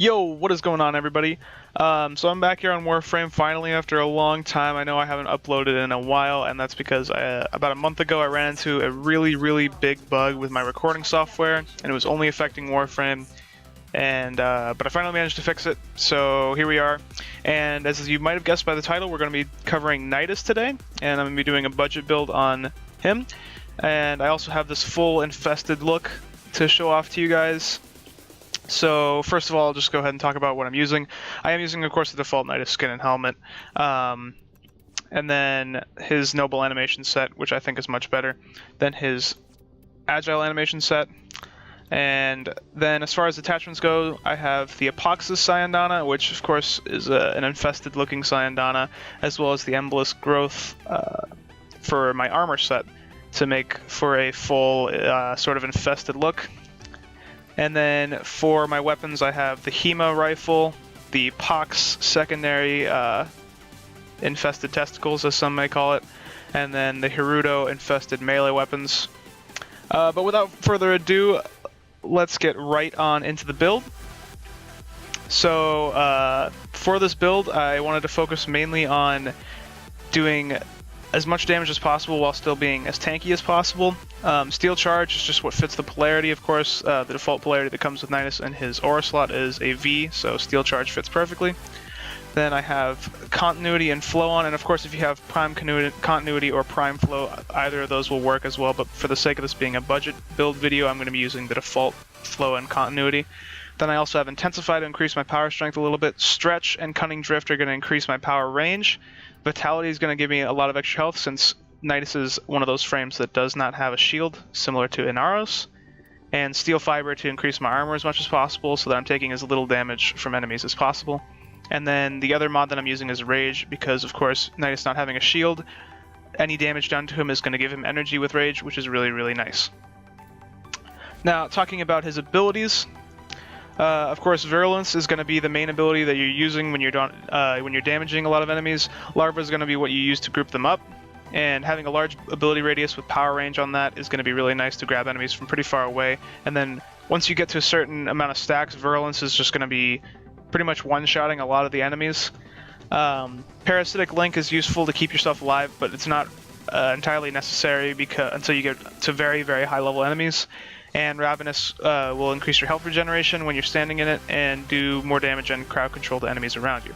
Yo, what is going on, everybody? So I'm back here on Warframe finally after a long time. I know I haven't uploaded in a while, and that's because about a month ago I ran into a really big bug with my recording software, and it was only affecting Warframe. And but I finally managed to fix it, so here we are. And as you might have guessed by the title, we're going to be covering Nidus today, and I'm going to be doing a budget build on him. And I also have this full infested look to show off to you guys. So first of all, I'll just go ahead and talk about what I'm using. I am using, of course, the default Nidus skin and helmet, and then his noble animation set, which I think is much better than his agile animation set. And then as far as attachments go, I have the Apoxis Cyandana, which of course is an infested looking Cyandana, as well as the Embolus Growth for my armor set to make for a full sort of infested look. And then for my weapons, I have the Hema rifle, the Pox secondary infested testicles, as some may call it, and then the Hirudo infested melee weapons. But without further ado, let's get right on into the build. So for this build, I wanted to focus mainly on doing as much damage as possible while still being as tanky as possible. Steel Charge is just what fits the polarity, of course. The default polarity that comes with Nidus and his aura slot is a V, so Steel Charge fits perfectly. Then I have Continuity and Flow on, and of course if you have Prime Continuity or Prime Flow, either of those will work as well, but for the sake of this being a budget build video, I'm going to be using the default Flow and Continuity. Then I also have Intensify to increase my power strength a little bit. Stretch and Cunning Drift are going to increase my power range. Vitality is going to give me a lot of extra health since Nidus is one of those frames that does not have a shield, similar to Inaros. And Steel Fiber to increase my armor as much as possible so that I'm taking as little damage from enemies as possible. And then the other mod that I'm using is Rage because, of course, Nidus not having a shield, any damage done to him is going to give him energy with Rage, which is really nice. Now, talking about his abilities, of course, Virulence is going to be the main ability that you're using when you're damaging a lot of enemies. Larva is going to be what you use to group them up, and having a large ability radius with power range on that is going to be really nice to grab enemies from pretty far away. And then once you get to a certain amount of stacks, Virulence is just going to be pretty much one-shotting a lot of the enemies. Parasitic Link is useful to keep yourself alive, but it's not entirely necessary until you get to very high level enemies. And Ravenous will increase your health regeneration when you're standing in it and do more damage and crowd control to enemies around you.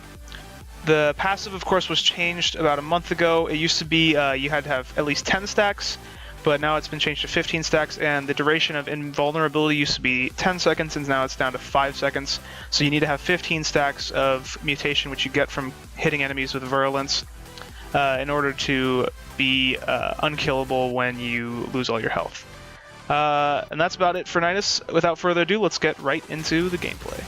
The passive, of course, was changed about a month ago. It used to be you had to have at least 10 stacks, but now it's been changed to 15 stacks, and the duration of invulnerability used to be 10 seconds, and now it's down to 5 seconds. So you need to have 15 stacks of mutation, which you get from hitting enemies with Virulence, in order to be unkillable when you lose all your health. And that's about it for Nidus. Without further ado, let's get right into the gameplay.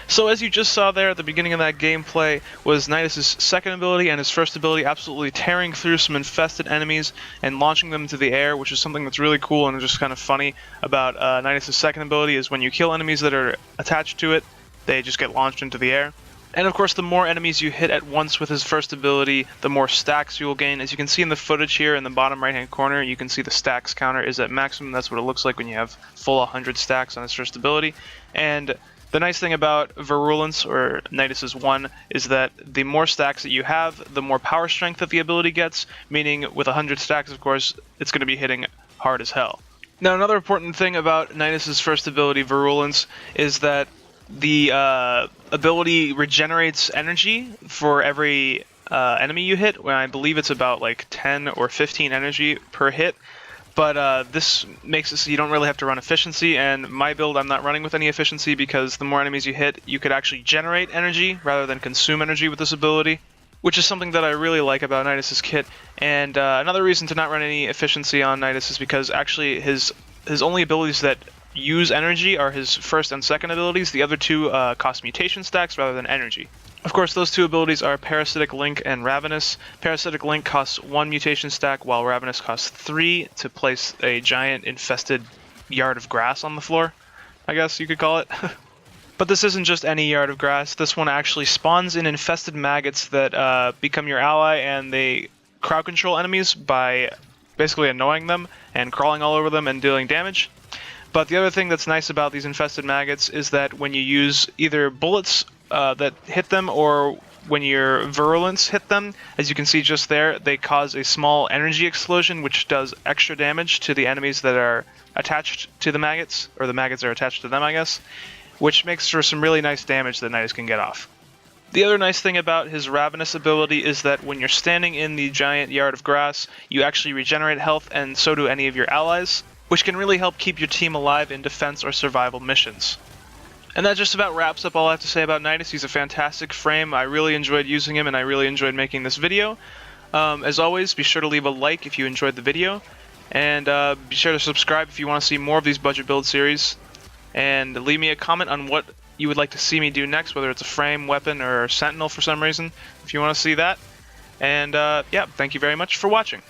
So as you just saw there at the beginning of that gameplay was Nidus' second ability and his first ability absolutely tearing through some infested enemies and launching them into the air, which is something that's really cool and just kind of funny about Nidus' second ability is when you kill enemies that are attached to it, they just get launched into the air. And of course, the more enemies you hit at once with his first ability, the more stacks you will gain. As you can see in the footage here in the bottom right-hand corner, you can see the stacks counter is at maximum. That's what it looks like when you have full 100 stacks on his first ability. And the nice thing about Virulence, or Nidus' 1, is that the more stacks that you have, the more power strength that the ability gets, meaning with 100 stacks, of course, it's going to be hitting hard as hell. Now, another important thing about Nidus' first ability, Virulence, is that the ability regenerates energy for every enemy you hit, when I believe it's about like 10 or 15 energy per hit. But this makes it so you don't really have to run efficiency, and my build I'm not running with any efficiency because the more enemies you hit, you could actually generate energy rather than consume energy with this ability, which is something that I really like about Nidus' kit. And another reason to not run any efficiency on Nidus is because actually his only abilities that use energy are his first and second abilities. The other two cost mutation stacks rather than energy. Of course, those two abilities are Parasitic Link and Ravenous. Parasitic Link costs 1 mutation stack, while Ravenous costs 3 to place a giant infested yard of grass on the floor, I guess you could call it. But this isn't just any yard of grass. This one actually spawns in infested maggots that become your ally, and they crowd control enemies by basically annoying them and crawling all over them and dealing damage. But the other thing that's nice about these infested maggots is that when you use either bullets that hit them or when your virulence hit them, as you can see just there, they cause a small energy explosion which does extra damage to the enemies that are attached to the maggots, or the maggots are attached to them, I guess, which makes for some really nice damage that Nidus can get off. The other nice thing about his Ravenous ability is that when you're standing in the giant yard of grass, you actually regenerate health, and so do any of your allies, which can really help keep your team alive in defense or survival missions. And that just about wraps up all I have to say about Nidus. He's a fantastic frame. I really enjoyed using him, and I really enjoyed making this video. As always, be sure to leave a like if you enjoyed the video, and be sure to subscribe if you want to see more of these budget build series, and leave me a comment on what you would like to see me do next, whether it's a frame, weapon, or sentinel for some reason, if you want to see that. And yeah, thank you very much for watching.